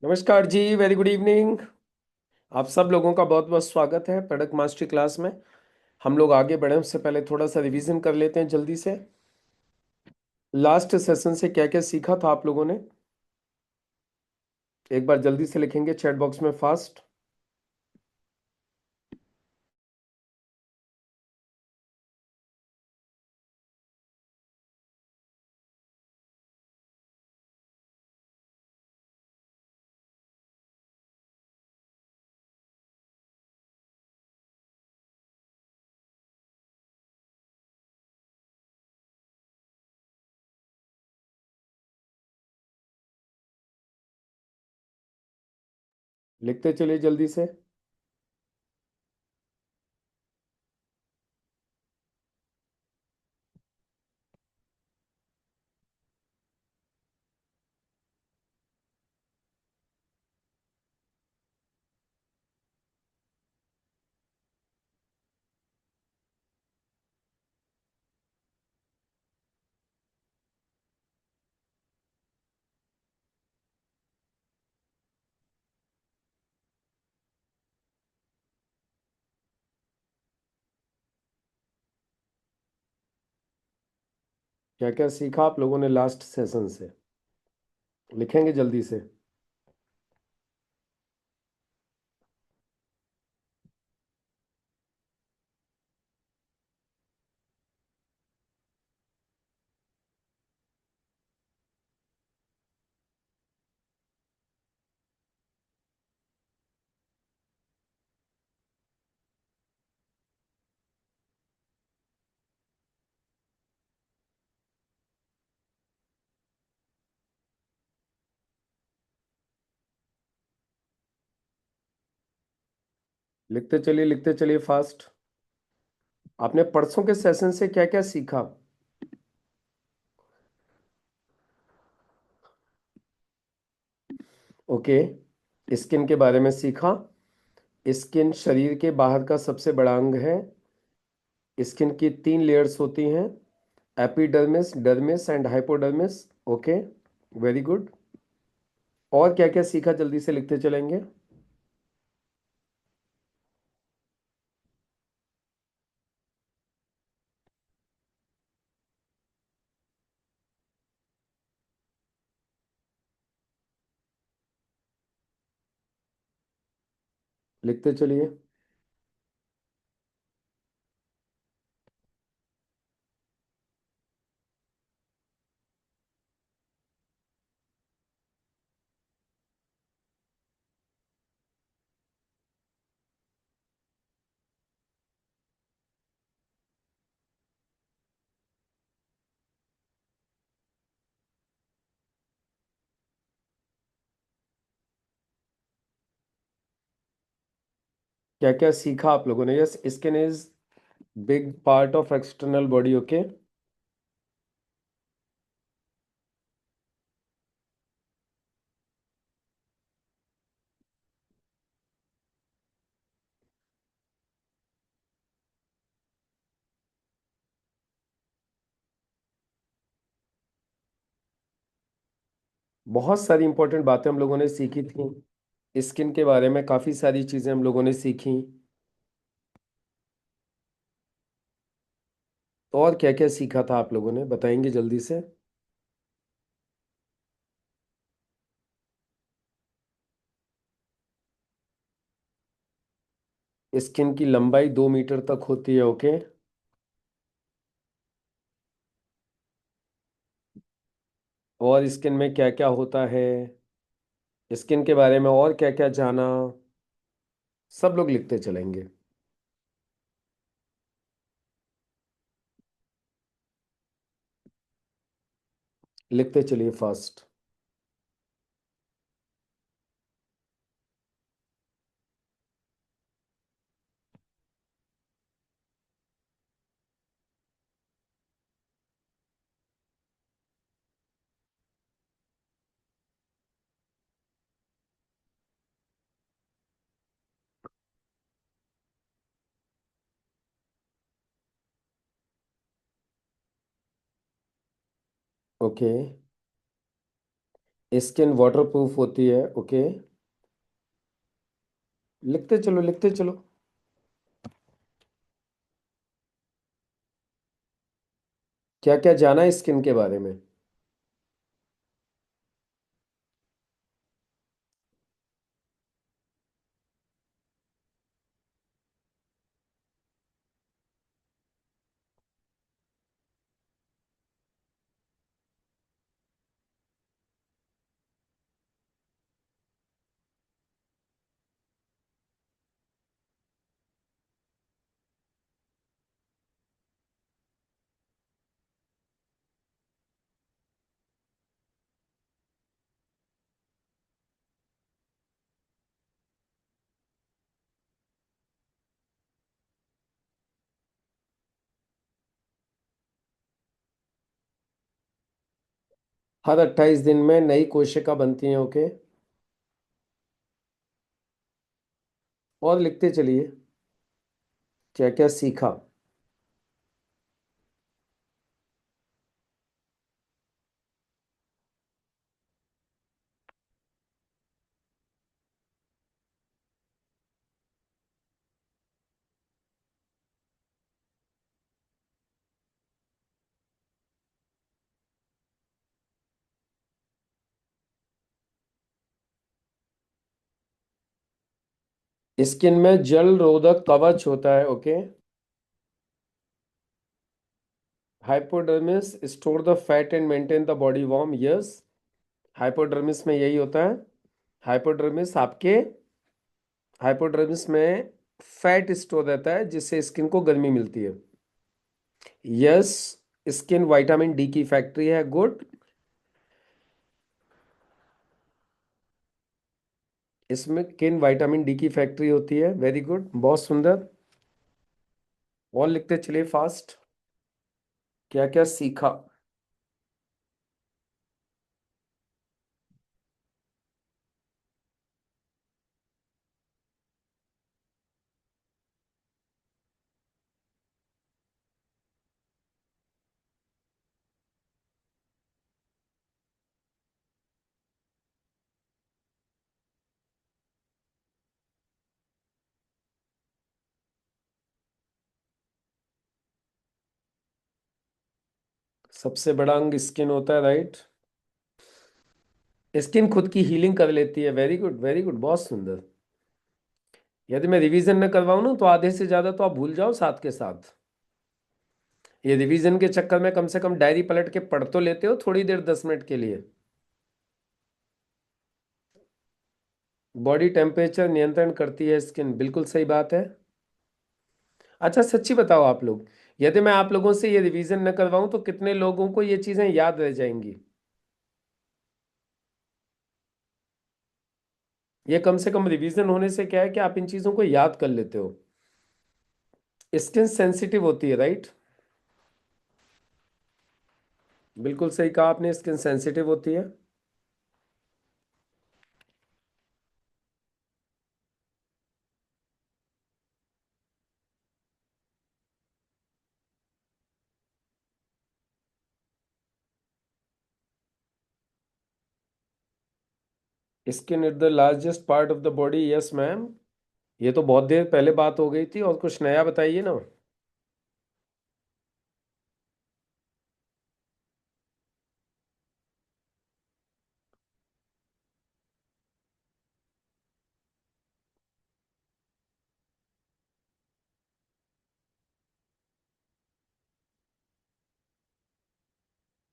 नमस्कार जी, very good evening. आप सब लोगों का बहुत बहुत स्वागत है प्रोडक्ट मास्टरी क्लास में। हम लोग आगे बढ़े उससे पहले थोड़ा सा रिवीजन कर लेते हैं जल्दी से। लास्ट सेशन से क्या क्या सीखा था आप लोगों ने? एक बार जल्दी से लिखेंगे चैट बॉक्स में फास्ट। लिखते चलिए जल्दी से। क्या क्या सीखा आप लोगों ने लास्ट सेशन से? लिखेंगे जल्दी से। लिखते चलिए फास्ट। आपने परसों के सेशन से क्या क्या सीखा? ओके। स्किन के बारे में सीखा। स्किन शरीर के बाहर का सबसे बड़ा अंग है। स्किन की 3 लेयर्स होती हैं, epidermis, dermis and hypodermis. Okay, very good. और क्या क्या सीखा जल्दी से लिखते चलेंगे। लिखते चलिए। क्या क्या सीखा आप लोगों ने? Yes, skin is big part of external body. Okay. बहुत सारी इंपॉर्टेंट बातें हम लोगों ने सीखी थी। स्किन के बारे में काफी सारी चीजें हम लोगों ने सीखी। तो और क्या क्या सीखा था आप लोगों ने, बताएंगे जल्दी से। स्किन की लंबाई 2 मीटर तक होती है। ओके। और स्किन में क्या क्या होता है, स्किन के बारे में और क्या क्या जाना, सब लोग लिखते चलेंगे। लिखते चलिए fast. Okay. Skin water proof होती है, ओके। लिखते चलो लिखते चलो। क्या क्या जाना है स्किन के बारे में? हर 28 दिन में नई कोशिका बनती हैं, ओके। और लिखते चलिए। क्या क्या सीखा? स्किन में जल रोधक कवच होता है, okay. Hypodermis store the fat and maintain the body warm, yes. Hypodermis में यही होता है। हाइपोडर्मिस में फैट स्टोर रहता है जिससे स्किन को गर्मी मिलती है। यस। स्किन विटामिन डी की फैक्ट्री है, गुड। इसमें किन विटामिन डी की फैक्ट्री होती है, वेरी गुड, बहुत सुंदर। और लिखते चलिए फास्ट। क्या क्या सीखा? सबसे बड़ा अंग स्किन होता है, राइट। स्किन खुद की हीलिंग कर लेती है, वेरी गुड वेरी गुड, बहुत सुंदर। यदि मैं रिवीजन न करवाऊं ना तो आधे से ज्यादा तो आप भूल जाओ साथ के साथ। ये रिवीजन के चक्कर में कम से कम डायरी पलट के पढ़ तो लेते हो थोड़ी देर, 10 मिनट के लिए। बॉडी टेम्परेचर नियंत्रण करती है स्किन, बिल्कुल सही बात है। अच्छा सच्ची बताओ आप लोग, यदि मैं आप लोगों से ये रिवीजन न करवाऊं तो कितने लोगों को ये चीजें याद रह जाएंगी? ये कम से कम रिवीजन होने से क्या है कि आप इन चीजों को याद कर लेते हो। स्किन सेंसिटिव होती है, राइट। बिल्कुल सही कहा आपने, स्किन सेंसिटिव होती है। Skin is the largest part of the body, yes ma'am. ये तो बहुत देर पहले बात हो गई थी, और कुछ नया बताइए ना।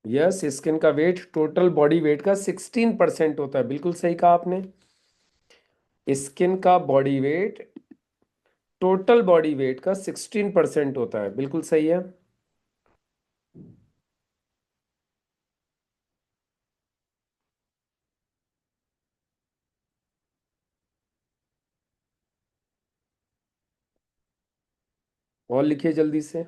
यस, स्किन का वेट टोटल बॉडी वेट का 16% होता है, बिल्कुल सही कहा आपने। स्किन का body weight total body weight का 16% होता है, बिल्कुल सही है। और लिखिए जल्दी से।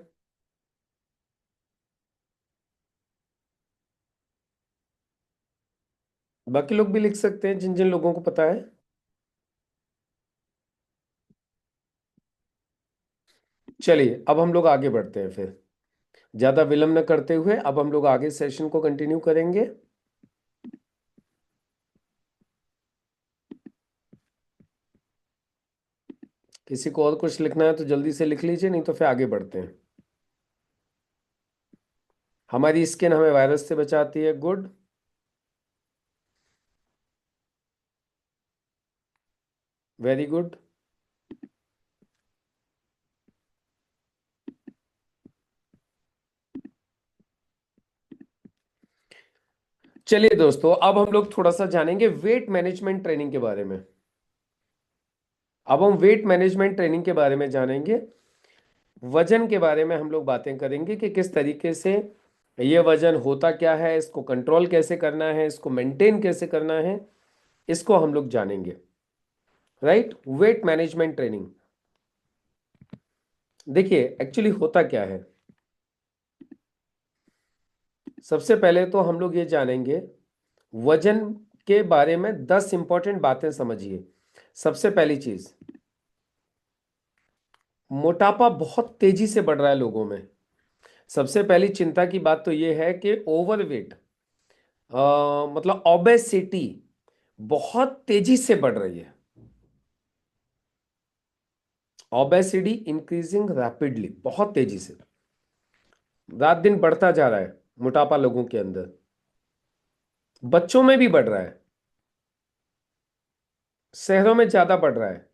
बाकी लोग भी लिख सकते हैं जिन जिन लोगों को पता है। चलिए अब हम लोग आगे बढ़ते हैं फिर, ज्यादा विलंब न करते हुए अब हम लोग आगे सेशन को कंटिन्यू करेंगे। किसी को और कुछ लिखना है तो जल्दी से लिख लीजिए, नहीं तो फिर आगे बढ़ते हैं। हमारी स्किन हमें वायरस से बचाती है, गुड। Very good. चलिए दोस्तों, अब हम लोग थोड़ा सा जानेंगे वेट मैनेजमेंट ट्रेनिंग के बारे में। अब हम वेट मैनेजमेंट ट्रेनिंग के बारे में जानेंगे। वजन के बारे में हम लोग बातें करेंगे कि किस तरीके से ये वजन होता क्या है, इसको कंट्रोल कैसे करना है, इसको मेंटेन कैसे करना है, इसको हम लोग जानेंगे। Right, weight management training. देखिए एक्चुअली होता क्या है, सबसे पहले तो हम लोग ये जानेंगे वजन के बारे में 10 इंपॉर्टेंट बातें समझिए। सबसे पहली चीज, मोटापा बहुत तेजी से बढ़ रहा है लोगों में। सबसे पहली चिंता की बात तो ये है कि ओवरवेट, मतलब ओबेसिटी बहुत तेजी से बढ़ रही है। ओबेसिटी इंक्रीजिंग रैपिडली, बहुत तेजी से रात दिन बढ़ता जा रहा है मोटापा लोगों के अंदर। बच्चों में भी बढ़ रहा है, शहरों में ज्यादा बढ़ रहा है,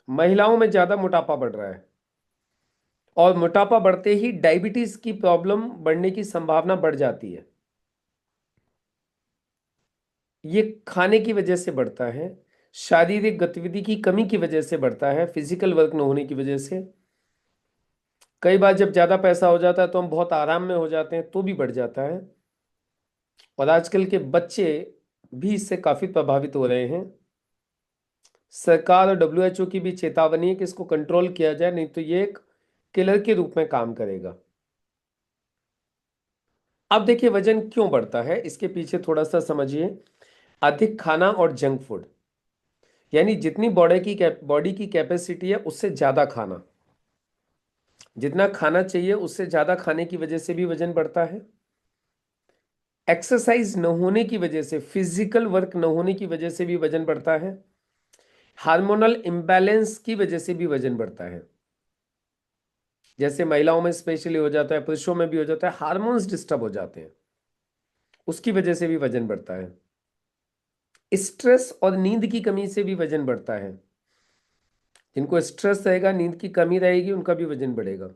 महिलाओं में ज्यादा मोटापा बढ़ रहा है। और मोटापा बढ़ते ही डायबिटीज की प्रॉब्लम बढ़ने की संभावना बढ़ जाती है। ये खाने की वजह से बढ़ता है, शारीरिक गतिविधि की कमी की वजह से बढ़ता है, फिजिकल वर्क न होने की वजह से। कई बार जब ज्यादा पैसा हो जाता है तो हम बहुत आराम में हो जाते हैं, तो भी बढ़ जाता है। और आजकल के बच्चे भी इससे काफी प्रभावित हो रहे हैं। सरकार और डब्ल्यूएचओ की भी चेतावनी है कि इसको कंट्रोल किया जाए, नहीं तो ये एक किलर के रूप में काम करेगा। अब देखिए वजन क्यों बढ़ता है, इसके पीछे थोड़ा सा समझिए। अधिक खाना और जंक फूड, यानी जितनी बॉडी की कैपेसिटी है उससे ज्यादा खाना, जितना खाना चाहिए उससे ज्यादा खाने की वजह से भी वजन बढ़ता है। एक्सरसाइज न होने की वजह से, फिजिकल वर्क न होने की वजह से भी वजन बढ़ता है। हार्मोनल इम्बैलेंस की वजह से भी वजन बढ़ता है। जैसे महिलाओं में स्पेशली हो जाता है, पुरुषों में भी हो जाता है, हार्मोन्स डिस्टर्ब हो जाते हैं, उसकी वजह से भी वजन बढ़ता है। स्ट्रेस और नींद की कमी से भी वजन बढ़ता है। जिनको स्ट्रेस रहेगा, नींद की कमी रहेगी, उनका भी वजन बढ़ेगा।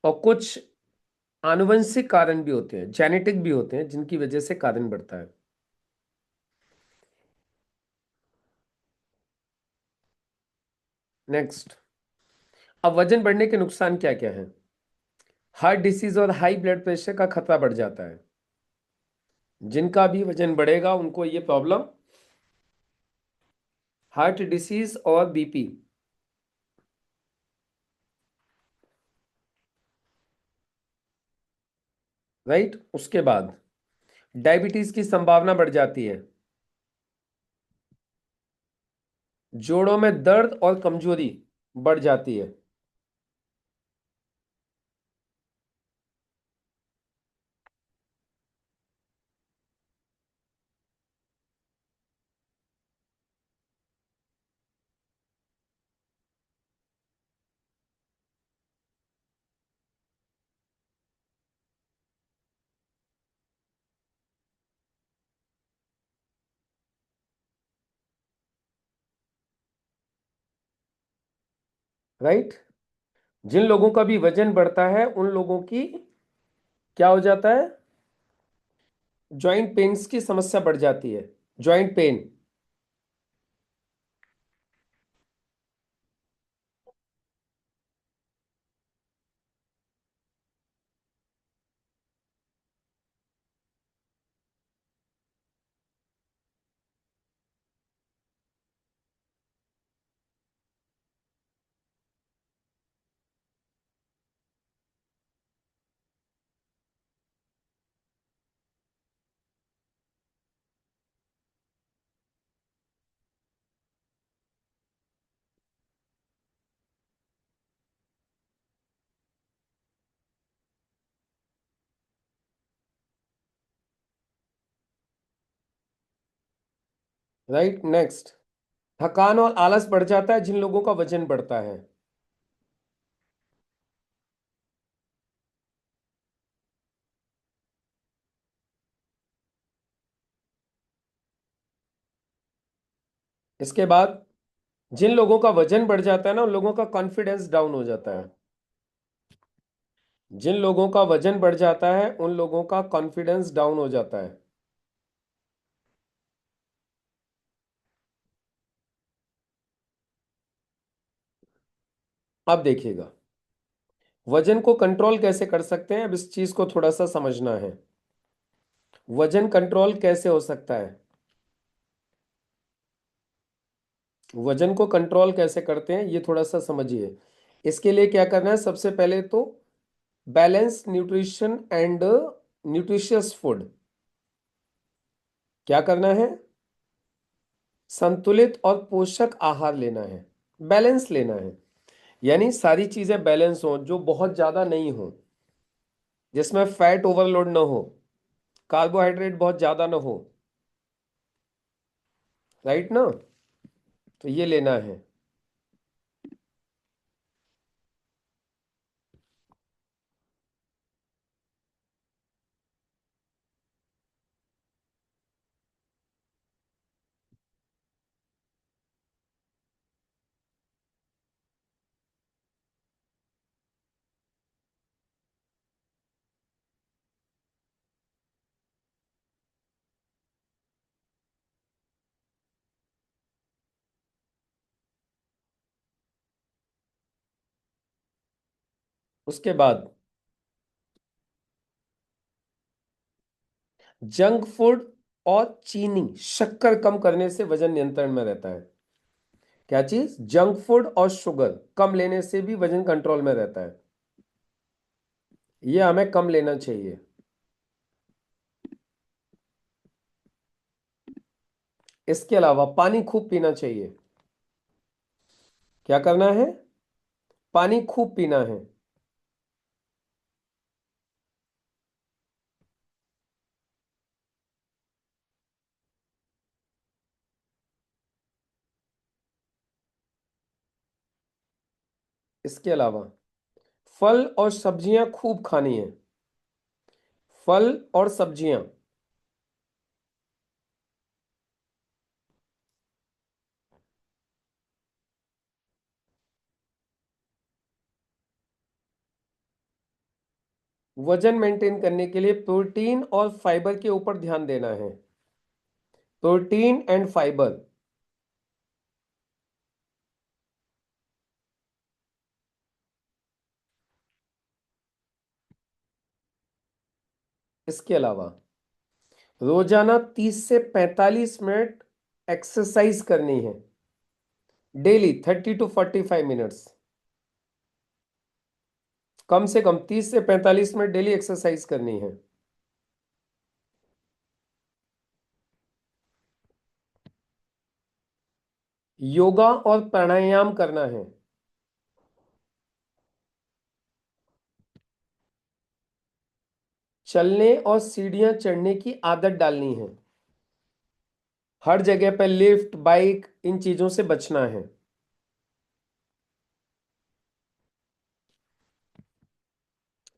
और कुछ आनुवंशिक कारण भी होते हैं, जेनेटिक भी होते हैं, जिनकी वजह से कारण बढ़ता है। नेक्स्ट, अब वजन बढ़ने के नुकसान क्या क्या है। हार्ट डिसीज और हाई ब्लड प्रेशर का खतरा बढ़ जाता है। जिनका भी वजन बढ़ेगा उनको ये प्रॉब्लम, हार्ट डिसीज और बीपी। राइट, उसके बाद डायबिटीज की संभावना बढ़ जाती है। जोड़ों में दर्द और कमजोरी बढ़ जाती है। राइट, जिन लोगों का भी वजन बढ़ता है उन लोगों की क्या हो जाता है, जॉइंट पेन्स की समस्या बढ़ जाती है। Joint pain. राइट, नेक्स्ट, थकान और आलस बढ़ जाता है जिन लोगों का वजन बढ़ता है। इसके बाद जिन लोगों का वजन बढ़ जाता है ना, उन लोगों का कॉन्फिडेंस डाउन हो जाता है। जिन लोगों का वजन बढ़ जाता है उन लोगों का कॉन्फिडेंस डाउन हो जाता है। अब देखिएगा, वजन को कंट्रोल कैसे कर सकते हैं, अब इस चीज को थोड़ा सा समझना है। वजन कंट्रोल कैसे हो सकता है? वजन को कंट्रोल कैसे करते हैं ये थोड़ा सा समझिए। इसके लिए क्या करना है, सबसे पहले तो balance nutrition and nutritious food. क्या करना है? संतुलित और पोषक आहार लेना है, बैलेंस लेना है। यानी सारी चीजें बैलेंस हो, जो बहुत ज्यादा नहीं हो, जिसमें फैट ओवरलोड ना हो, कार्बोहाइड्रेट बहुत ज्यादा ना हो। राइट ना? तो ये लेना है। उसके बाद जंक फूड और चीनी शक्कर कम करने से वजन नियंत्रण में रहता है। क्या चीज? जंक फूड और शुगर कम लेने से भी वजन कंट्रोल में रहता है। ये हमें कम लेना चाहिए। इसके अलावा पानी खूब पीना चाहिए। क्या करना है? पानी खूब पीना है। इसके अलावा फल और सब्जियां खूब खानी है। फल और सब्जियां। वजन मेंटेन करने के लिए प्रोटीन और फाइबर के ऊपर ध्यान देना है। Protein and fibre. इसके अलावा रोजाना 30 से 45 मिनट एक्सरसाइज करनी है। Daily 30 to 45 minutes. कम से कम 30 से 45 मिनट डेली एक्सरसाइज करनी है। योगा और प्राणायाम करना है। चलने और सीढ़ियां चढ़ने की आदत डालनी है। हर जगह पर लिफ्ट, बाइक, इन चीजों से बचना है।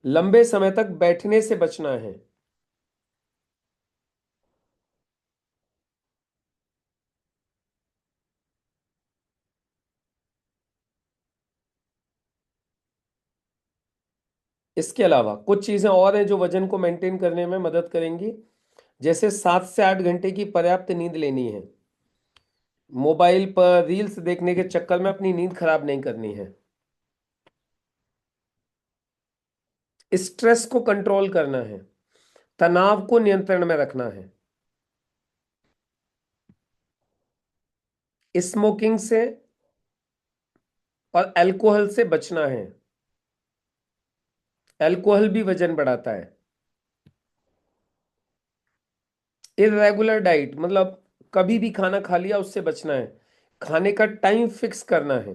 लंबे समय तक बैठने से बचना है। इसके अलावा कुछ चीजें और हैं जो वजन को मेंटेन करने में मदद करेंगी। जैसे 7 से 8 घंटे की पर्याप्त नींद लेनी है। मोबाइल पर रील्स देखने के चक्कर में अपनी नींद खराब नहीं करनी है। स्ट्रेस को कंट्रोल करना है। तनाव को नियंत्रण में रखना है। स्मोकिंग से और अल्कोहल से बचना है। अल्कोहल भी वजन बढ़ाता है। इरेगुलर डाइट मतलब कभी भी खाना खा लिया उससे बचना है। खाने का टाइम फिक्स करना है।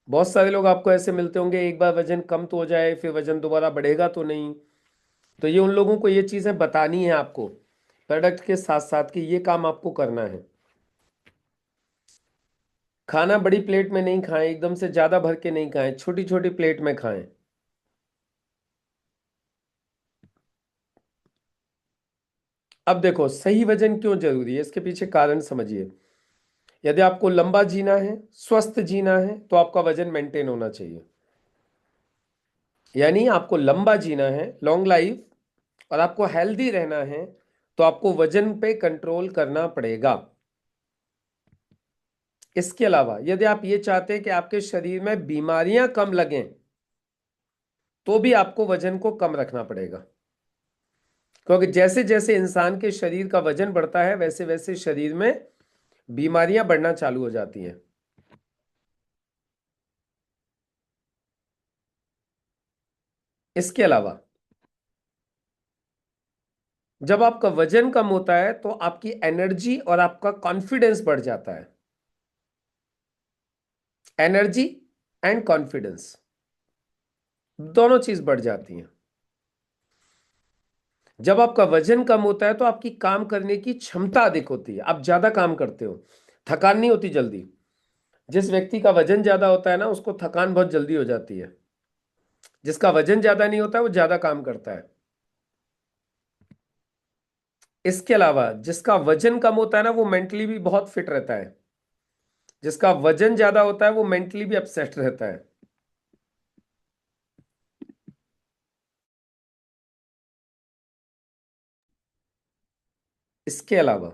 बहुत सारे लोग आपको ऐसे मिलते होंगे, एक बार वजन कम तो हो जाए फिर वजन दोबारा बढ़ेगा तो नहीं। तो ये उन लोगों को ये चीजें बतानी है आपको प्रोडक्ट के साथ साथ कि ये काम आपको करना है। खाना बड़ी प्लेट में नहीं खाएं, एकदम से ज्यादा भर के नहीं खाएं, छोटी छोटी प्लेट में खाएं। अब देखो सही वजन क्यों जरूरी है, इसके पीछे कारण समझिए। यदि आपको लंबा जीना है, स्वस्थ जीना है, तो आपका वजन मेंटेन होना चाहिए। यानी आपको लंबा जीना है, लॉन्ग लाइफ, और आपको हेल्दी रहना है, तो आपको वजन पे कंट्रोल करना पड़ेगा। इसके अलावा यदि आप ये चाहते हैं कि आपके शरीर में बीमारियां कम लगें, तो भी आपको वजन को कम रखना पड़ेगा। क्योंकि जैसे जैसे इंसान के शरीर का वजन बढ़ता है, वैसे वैसे शरीर में बीमारियां बढ़ना चालू हो जाती हैं। इसके अलावा जब आपका वजन कम होता है, तो आपकी एनर्जी और आपका कॉन्फिडेंस बढ़ जाता है। एनर्जी एंड कॉन्फिडेंस दोनों चीज बढ़ जाती हैं। जब आपका वजन कम होता है, तो आपकी काम करने की क्षमता अधिक होती है, आप ज्यादा काम करते हो, थकान नहीं होती जल्दी। जिस व्यक्ति का वजन ज्यादा होता है ना, उसको थकान बहुत जल्दी हो जाती है। जिसका वजन ज्यादा नहीं होता है, वो ज्यादा काम करता है। इसके अलावा जिसका वजन कम होता है ना, वो मेंटली भी बहुत फिट रहता है। जिसका वजन ज्यादा होता है, वो मेंटली भी अपसेट रहता है। इसके अलावा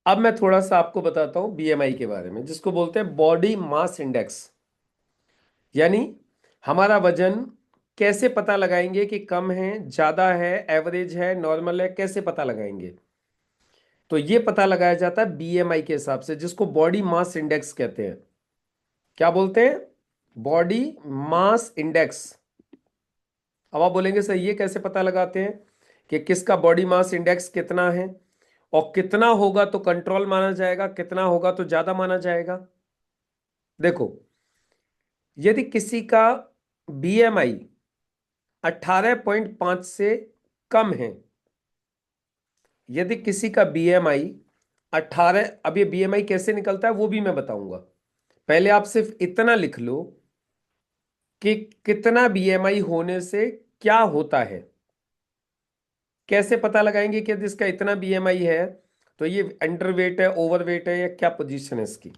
अब मैं थोड़ा सा आपको बताता हूं बीएमआई के बारे में, जिसको बोलते हैं बॉडी मास इंडेक्स। यानी हमारा वजन कैसे पता लगाएंगे कि कम है, ज्यादा है, एवरेज है, नॉर्मल है, कैसे पता लगाएंगे? तो ये पता लगाया जाता है बीएमआई के हिसाब से, जिसको बॉडी मास इंडेक्स कहते हैं। क्या बोलते हैं? Body mass index. अब आप बोलेंगे सर ये कैसे पता लगाते हैं कि किसका बॉडी मास इंडेक्स कितना है, और कितना होगा तो कंट्रोल माना जाएगा, कितना होगा तो ज्यादा माना जाएगा? देखो, यदि किसी का बीएमआई 18.5 से कम है, यदि किसी का बीएमआई 18, अब ये बीएमआई कैसे निकलता है वो भी मैं बताऊंगा। पहले आप सिर्फ इतना लिख लो कि कितना बीएमआई होने से क्या होता है। कैसे पता लगाएंगे कि यदि इसका इतना बीएमआई है तो ये अंडरवेट है, ओवरवेट है, या क्या पोजीशन है इसकी?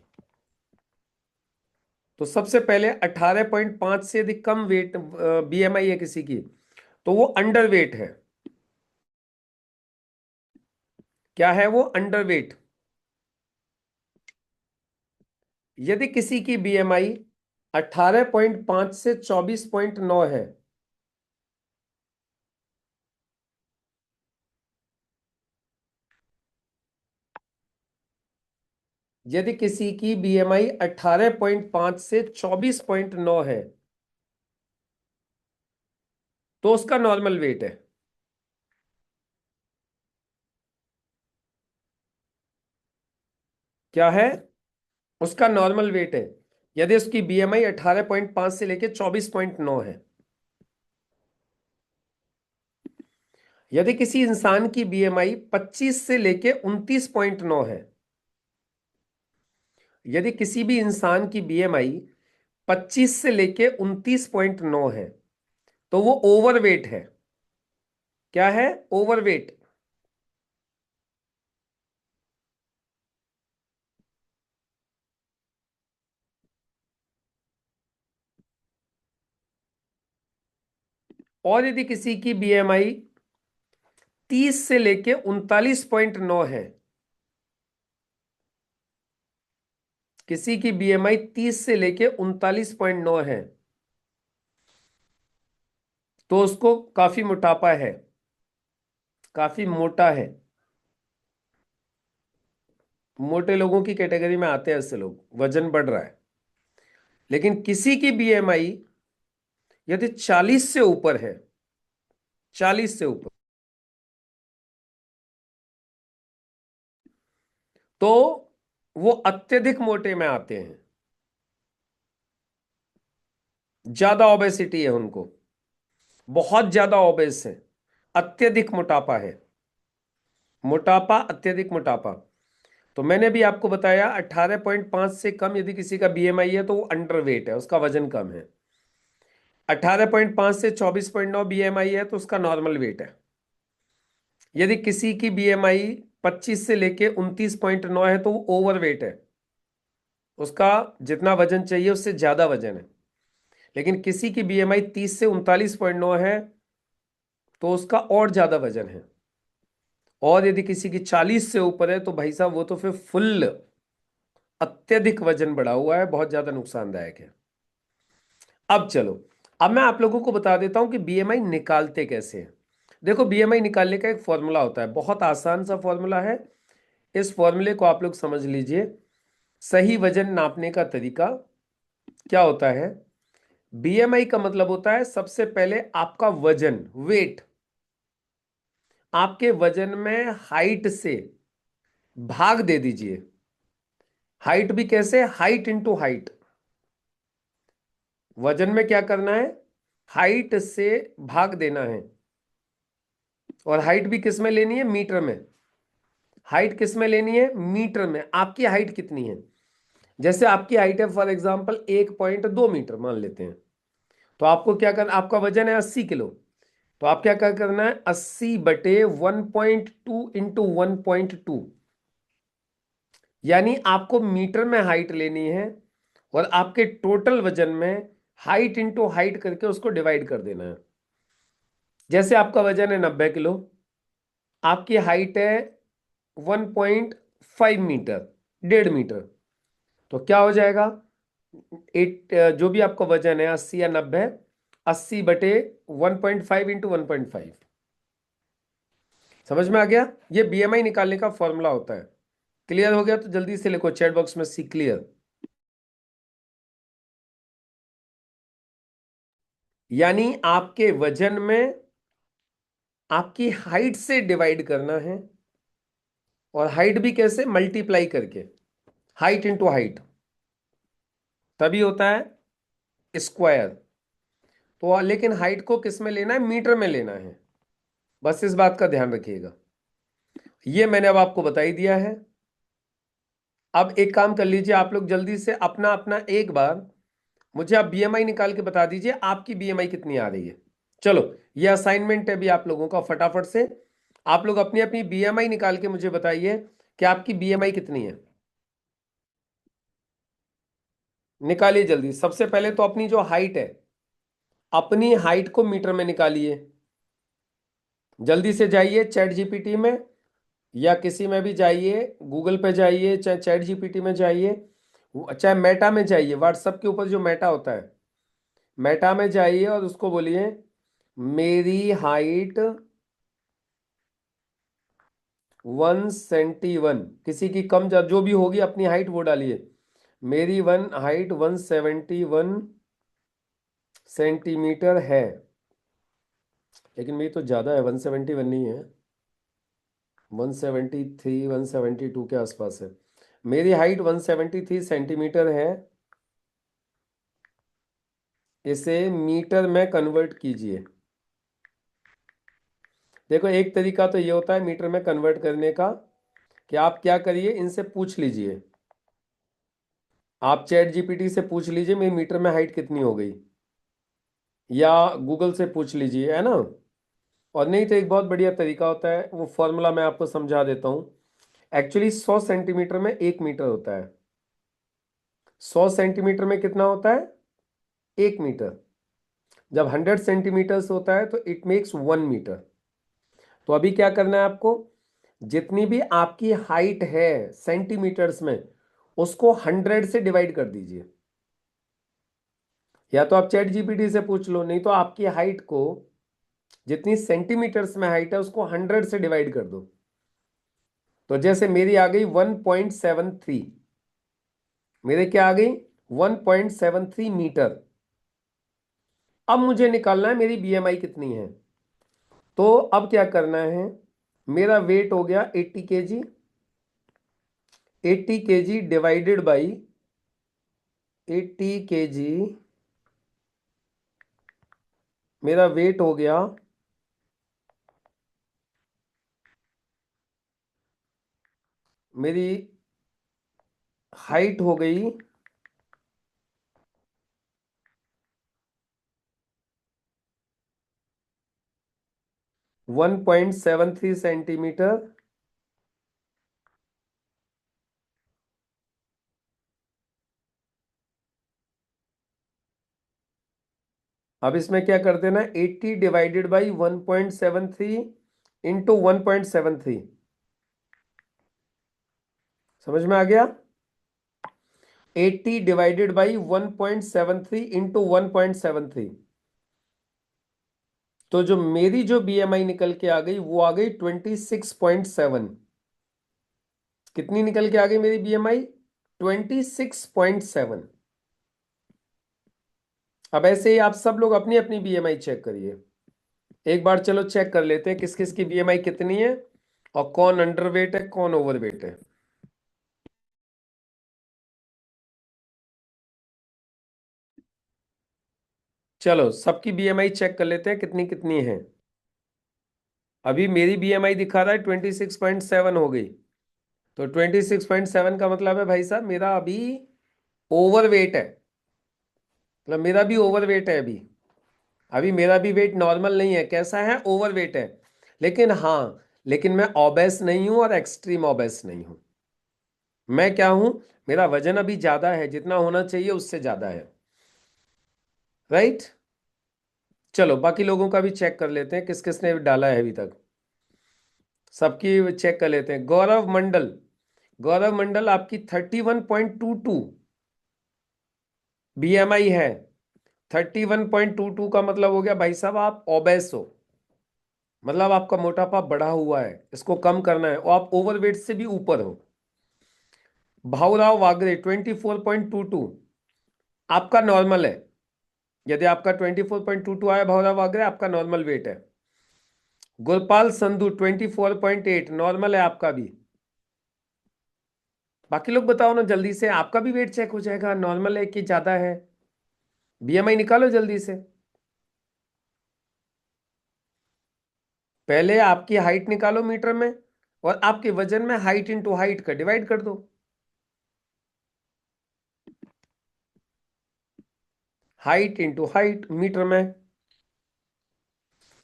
तो सबसे पहले 18.5 से यदि कम वेट बीएमआई है किसी की, तो वो अंडरवेट है। क्या है वो? अंडरवेट। यदि किसी की बीएमआई 18.5 से 24.9 है, यदि किसी की बीएमआई 18.5 से 24.9 है, तो उसका नॉर्मल वेट है। क्या है? उसका नॉर्मल वेट है। यदि उसकी बीएमआई 18.5 से लेके 24.9 है। यदि किसी इंसान की बीएमआई 25 से लेके 29.9 है, यदि किसी भी इंसान की बीएमआई 25 से लेके 29.9 है, तो वो ओवरवेट है। क्या है? ओवरवेट। और यदि किसी की बीएमआई 30 से लेके 39.9 है, किसी की बीएमआई 30 से लेके 39.9 है, तो उसको काफी मोटापा है, काफी मोटा है। मोटे लोगों की कैटेगरी में आते हैं ऐसे लोग, वजन बढ़ रहा है। लेकिन किसी की बीएमआई यदि 40 से ऊपर है, 40 से ऊपर, तो वो अत्यधिक मोटे में आते हैं, ज्यादा ओबेसिटी है उनको, बहुत ज्यादा ओबेस है। अत्यधिक मोटापा है, मोटापा, अत्यधिक मोटापा। तो मैंने भी आपको बताया 18.5 से कम यदि किसी का बीएमआई है तो वो अंडरवेट है, उसका वजन कम है। 18.5 से 24.9 बीएमआई है तो उसका नॉर्मल वेट है। यदि किसी की बीएमआई 25 से लेके 29.9 है तो वो ओवरवेट है, उसका जितना वजन चाहिए उससे ज्यादा वजन है। लेकिन किसी की बीएमआई 30 से 39.9 है तो उसका और ज्यादा वजन है। और यदि किसी की 40 से ऊपर है तो भाई साहब वो तो फिर फुल अत्यधिक वजन बढ़ा हुआ है, बहुत ज्यादा नुकसानदायक है। अब चलो, अब मैं आप लोगों को बता देता हूं कि बीएमआई निकालते कैसे हैं। देखो, बीएमआई निकालने का एक फॉर्मूला होता है, बहुत आसान सा फॉर्मूला है। इस फॉर्मूले को आप लोग समझ लीजिए। सही वजन नापने का तरीका क्या होता है? बीएमआई का मतलब होता है सबसे पहले आपका वजन, वेट, आपके वजन में हाइट से भाग दे दीजिए। हाइट भी कैसे? Height into height. वजन में क्या करना है? हाइट से भाग देना है। और हाइट भी किस में लेनी है? मीटर में। हाइट किस में लेनी है? मीटर में। आपकी हाइट कितनी है? जैसे आपकी हाइट है फॉर एग्जांपल 1.2 मीटर मान लेते हैं, तो आपको क्या करना? आपका वजन है 80 किलो, तो आप क्या करना है? 80/1.2 इंटू 1.2, यानी आपको मीटर में हाइट लेनी है और आपके टोटल वजन में हाइट इंटू हाइट करके उसको डिवाइड कर देना है। जैसे आपका वजन है 90 किलो, आपकी हाइट है 1.5 मीटर, 1.5 मीटर, तो क्या हो जाएगा? जो भी आपका वजन है 80 या 90, 80/1.5 इंटू 1.5। समझ में आ गया? ये बीएमआई निकालने का फॉर्मूला होता है। क्लियर हो गया तो जल्दी से लिखो चैट बॉक्स में सी क्लियर। यानी आपके वजन में आपकी हाइट से डिवाइड करना है, और हाइट भी कैसे? मल्टीप्लाई करके, हाइट इंटू हाइट, तभी होता है स्क्वायर। तो लेकिन हाइट को किस में लेना है? मीटर में लेना है, बस इस बात का ध्यान रखिएगा। ये मैंने अब आपको बता ही दिया है। अब एक काम कर लीजिए आप लोग, जल्दी से अपना अपना एक बार मुझे आप बीएमआई निकाल के बता दीजिए, आपकी बीएमआई कितनी आ रही है। चलो, ये असाइनमेंट है भी आप लोगों का, फटाफट से आप लोग अपनी अपनी बीएमआई निकाल के मुझे बताइए कि आपकी बीएमआई कितनी है। निकालिए जल्दी। सबसे पहले तो अपनी जो हाइट है, अपनी हाइट को मीटर में निकालिए। जल्दी से जाइए चैट जीपीटी में, या किसी में भी जाइए, गूगल पे जाइए, चाहे चैट जीपीटी में जाइए, चाहे मेटा में जाइए, व्हाट्सएप के ऊपर जो मेटा होता है, मेटा में जाइए और उसको बोलिए मेरी हाइट 171। किसी की कम जो भी होगी अपनी हाइट वो डालिए। मेरी हाइट 171 सेंटीमीटर है, लेकिन मेरी तो ज़्यादा है, 171 नहीं है, 173 172 के आसपास है। मेरी हाइट 173 सेंटीमीटर है, इसे मीटर में कन्वर्ट कीजिए। देखो, एक तरीका तो ये होता है मीटर में कन्वर्ट करने का कि आप क्या करिए, इनसे पूछ लीजिए, आप चैट जीपीटी से पूछ लीजिए मेरी मीटर में हाइट कितनी हो गई, या गूगल से पूछ लीजिए, है ना। और नहीं तो एक बहुत बढ़िया तरीका होता है, वो फॉर्मूला मैं आपको समझा देता हूँ। एक्चुअली 100 सेंटीमीटर में 1 मीटर होता है। 100 सेंटीमीटर में कितना होता है? 1 मीटर। जब 100 सेंटीमीटर होता है तो इट मेक्स 1 मीटर। तो अभी क्या करना है आपको? जितनी भी आपकी हाइट है सेंटीमीटर्स में, उसको 100 से डिवाइड कर दीजिए। या तो आप चैट जीपीटी से पूछ लो, नहीं तो आपकी हाइट को, जितनी सेंटीमीटर्स में हाइट है उसको 100 से डिवाइड कर दो। तो जैसे मेरी आ गई 1.73, मेरे क्या आ गई? 1.73 मीटर। अब मुझे निकालना है मेरी बीएमआई कितनी है। तो अब क्या करना है? मेरा वेट हो गया 80 kg, 80 kg divided by 80 kg, मेरा वेट हो गया मेरी हाइट हो गई 1.73 सेंटीमीटर। अब इसमें क्या कर देना, 80 डिवाइडेड बाई 1.73 इंटू 1.73। समझ में आ गया? 80 डिवाइडेड बाई 1.73 इंटू 1.73। तो जो मेरी जो बीएमआई निकल के आ गई वो आ गई 26.7। कितनी निकल के आ गई मेरी बीएमआई? 26.7। अब ऐसे ही आप सब लोग अपनी अपनी बीएमआई चेक करिए। एक बार चलो चेक कर लेते हैं किस किस की बीएमआई कितनी है और कौन अंडरवेट है कौन ओवरवेट है। चलो सबकी बीएमआई चेक कर लेते हैं कितनी कितनी है। अभी मेरी बीएमआई दिखा रहा है 26.7 हो गई। तो 26.7 का मतलब है भाई साहब मेरा अभी ओवरवेट है। मतलब मेरा भी ओवरवेट है अभी। अभी मेरा भी वेट नॉर्मल नहीं है, कैसा है, ओवरवेट है। लेकिन हाँ, लेकिन मैं ओबेस नहीं हूं और एक्सट्रीम ओबेस नहीं हूं। मैं क्या हूं, मेरा वजन अभी ज्यादा है, जितना होना चाहिए उससे ज्यादा है। राइट। चलो बाकी लोगों का भी चेक कर लेते हैं किस किसने डाला है अभी तक। सबकी चेक कर लेते हैं। गौरव मंडल, गौरव मंडल आपकी 31.22 बीएमआई है। 31.22 का मतलब हो गया भाई साहब आप ओबेस हो। मतलब आपका मोटापा बढ़ा हुआ है, इसको कम करना है, और आप ओवरवेट से भी ऊपर हो। भाऊराव वागरे 24.22 आपका नॉर्मल है। यदि आपका 24.22 आया भाऊराव वागरे, आपका नॉर्मल वेट है। गुरपाल संधू 24.8 नॉर्मल है आपका भी। बाकी लोग बताओ ना जल्दी से, आपका भी वेट चेक हो जाएगा, नॉर्मल है कि ज्यादा है। बीएमआई निकालो जल्दी से। पहले आपकी हाइट निकालो मीटर में, और आपके वजन में हाइट इंटू हाइट का डिवाइड कर दो। हाइट इंटू हाइट मीटर में।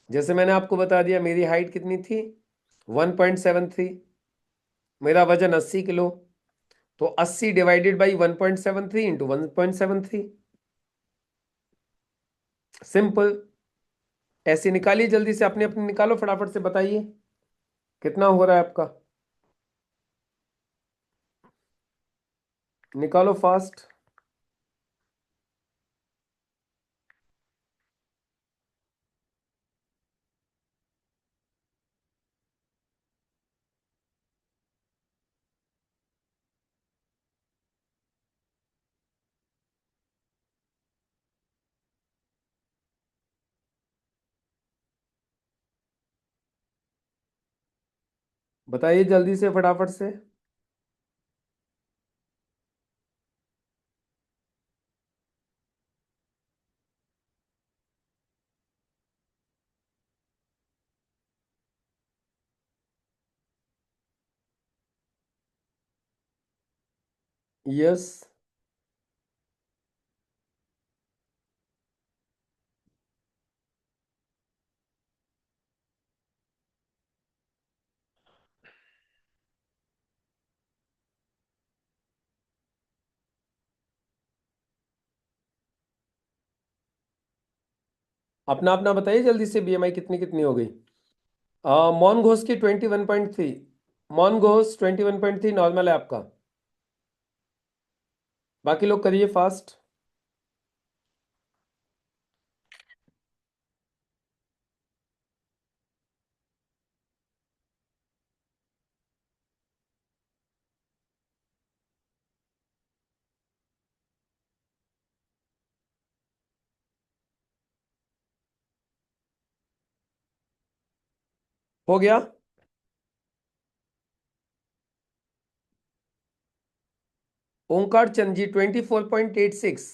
जैसे मैंने आपको बता दिया मेरी हाइट कितनी थी, 1.73। मेरा वजन 80 किलो। तो 80 डिवाइडेड बाई 1.73 इंटू 1.73। सिंपल। ऐसे निकालिए जल्दी से, अपने अपने निकालो फटाफट से, बताइए कितना हो रहा है आपका। निकालो फास्ट। बताइए जल्दी से फटाफट से। यस। अपना अपना बताइए जल्दी से, बीएमआई कितनी कितनी हो गई। मॉन घोष की 21.3। मॉन घोष 21.3 नॉर्मल है आपका। बाकी लोग करिए फास्ट। हो गया। ओंकार चंद जी 24.86।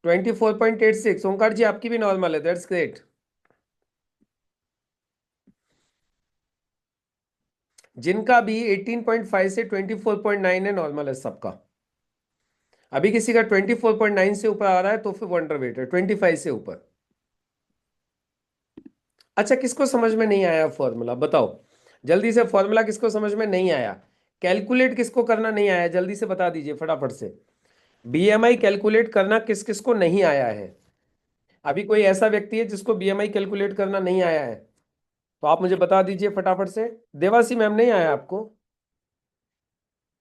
24.86 ओंकार जी आपकी भी नॉर्मल है, दैट्स ग्रेट। जिनका भी 18.5 से 24.9 है, नॉर्मल है सबका। अभी किसी का 24.9 से ऊपर आ रहा है तो फिर वो अंडरवेट है, 25 से ऊपर। अच्छा, किसको समझ में नहीं आया फॉर्मूला बताओ, जल्दी से। फॉर्मूला किसको समझ में नहीं आया? कैलकुलेट किसको करना नहीं आया, जल्दी से बता दीजिए फटाफट से। बीएमआई कैलकुलेट करना किस किस को नहीं आया है? अभी कोई ऐसा व्यक्ति है जिसको बीएमआई कैलकुलेट करना नहीं आया है? तो आप मुझे बता दीजिए फटाफट से। देवासी मैम, नहीं आया आपको?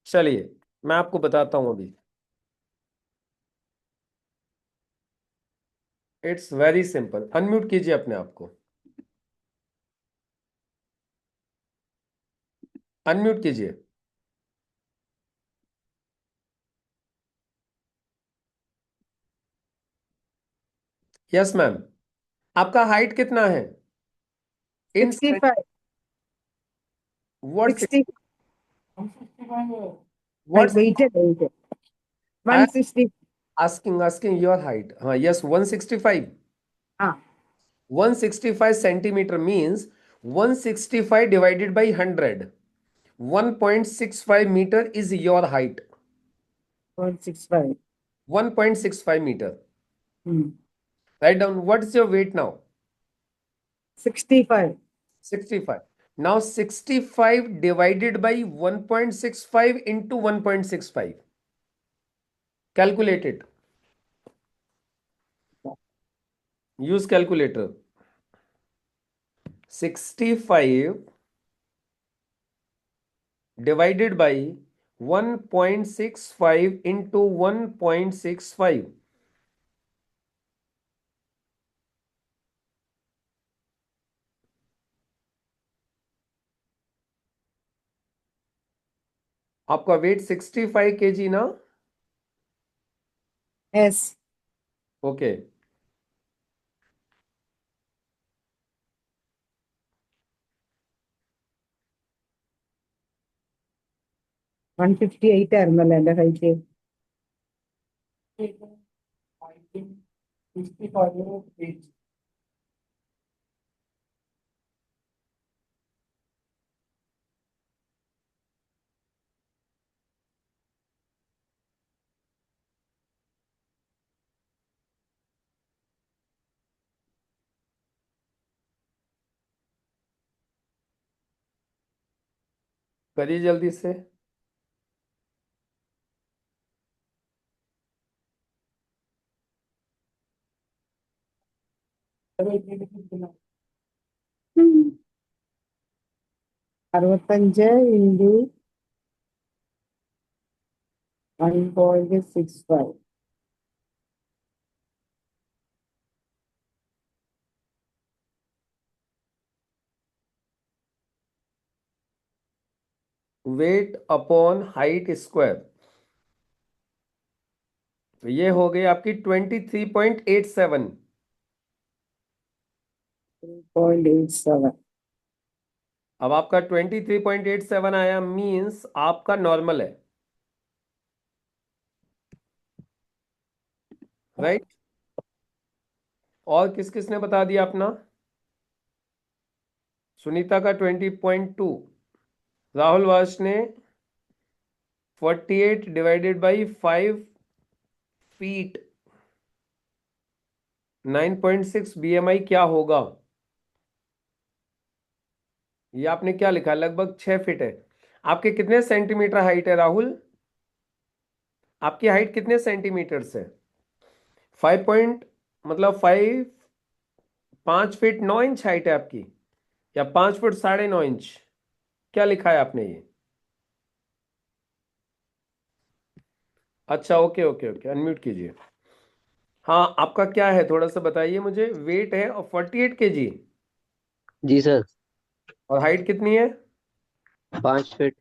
चलिए मैं आपको बताता हूं अभी। It's very simple. अनम्यूट कीजिए अपने आप को, अनम्यूट कीजिए। Yes ma'am. आपका हाइट कितना है इन 65, what? 60. What's Waited, waited. 160. Asking your height? हाँ, yes, 165। Ah, 165 centimetre means 165 divided by 100, 1.65 metre is your height. 165. 1.65 metre. Hmm. Right down, what is your weight now? 65. 65। Now 65 divided by 1.65 into 1.65, calculate it. Use calculator. 65 divided by 1.65 into 1.65। आपका weight 65 kg ना? Yes. Okay. 158 ആയിരുന്നല്ലോ എന്റെ height. करिए जल्दी से। ഉം. 65 into 1.65. Weight upon height square, तो ये हो गई आपकी 23.87। 3.87. अब आपका 23.87 आया, मींस आपका नॉर्मल है, राइट? और किस किस ने बता दिया अपना? सुनीता का 20.2, राहुल वाश ने 48 डिवाइडेड बाई 5 फीट, 9.6 बीएमआई क्या होगा? ये आपने क्या लिखा? लगभग 6 फीट है। आपके कितने सेंटीमीटर हाइट है राहुल? आपकी हाइट कितने सेंटीमीटर से? 5 पॉइंट, मतलब 5 फीट 9 इंच हाइट है आपकी, या 5 फुट 9.5 इंच? क्या लिखा है आपने ये? अच्छा, ओके ओके ओके, अनम्यूट कीजिए। हाँ, आपका क्या है थोड़ा सा बताइए मुझे। वेट है और 48 kg, जी सर। और हाइट कितनी है? 5 फीट।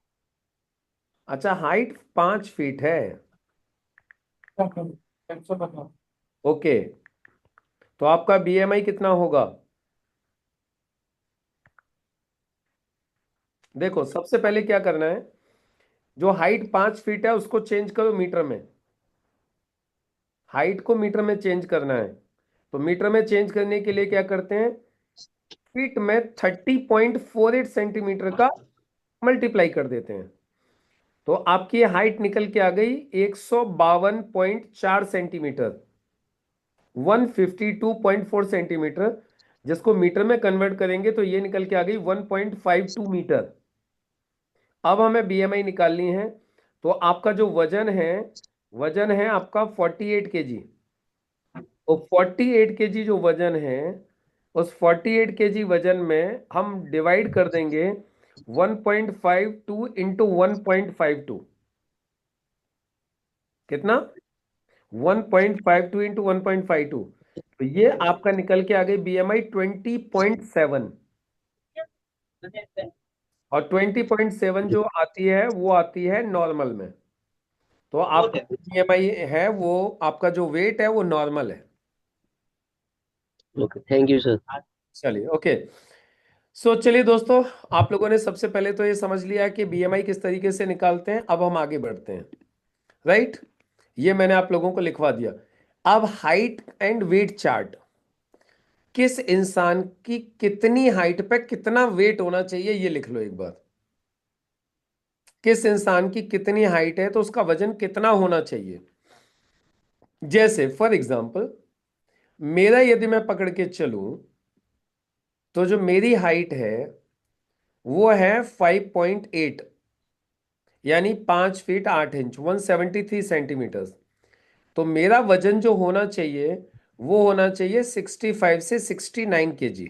अच्छा, हाइट 5 फीट है। ओके, तो आपका बीएमआई कितना होगा? देखो, सबसे पहले क्या करना है, जो हाइट 5 फीट है उसको चेंज करो मीटर में। हाइट को मीटर में चेंज करना है, तो मीटर में चेंज करने के लिए क्या करते हैं, फीट में 30.48 सेंटीमीटर का मल्टीप्लाई कर देते हैं तो आपकी हाइट निकल के आ गई 152.4 सेंटीमीटर, 152.4 सेंटीमीटर, जिसको मीटर में कन्वर्ट करेंगे तो ये निकल के आ गई 1.52 मीटर। अब हमें बीएमआई निकालनी है, तो आपका जो वजन है आपका 48 केजी। तो 48 केजी जो वजन है, उस 48 केजी वजन में हम डिवाइड कर देंगे 1.52 इंटू 1.52। कितना? 1.52 इंटू 1.52। तो ये आपका निकल के आ गई बीएमआई 20.7। और 20.7 जो आती है वो आती है नॉर्मल में। तो आपका बीएमआई है वो, आपका जो वेट है वो नॉर्मल है। Okay, thank you sir. चलिए, ओके। चलिए दोस्तों, आप लोगों ने सबसे पहले तो ये समझ लिया कि बीएमआई किस तरीके से निकालते हैं। अब हम आगे बढ़ते हैं, राइट। ये मैंने आप लोगों को लिखवा दिया। अब हाइट एंड वेट चार्ट, किस इंसान की कितनी हाइट पे कितना वेट होना चाहिए ये लिख लो एक बार। किस इंसान की कितनी हाइट है तो उसका वजन कितना होना चाहिए। जैसे फॉर एग्जांपल, मेरा यदि मैं पकड़ के चलूं तो जो मेरी हाइट है वो है 5.8, यानी 5 फीट 8 इंच, 173 सेंटीमीटर। तो मेरा वजन जो होना चाहिए वो होना चाहिए 65 से 69 केजी।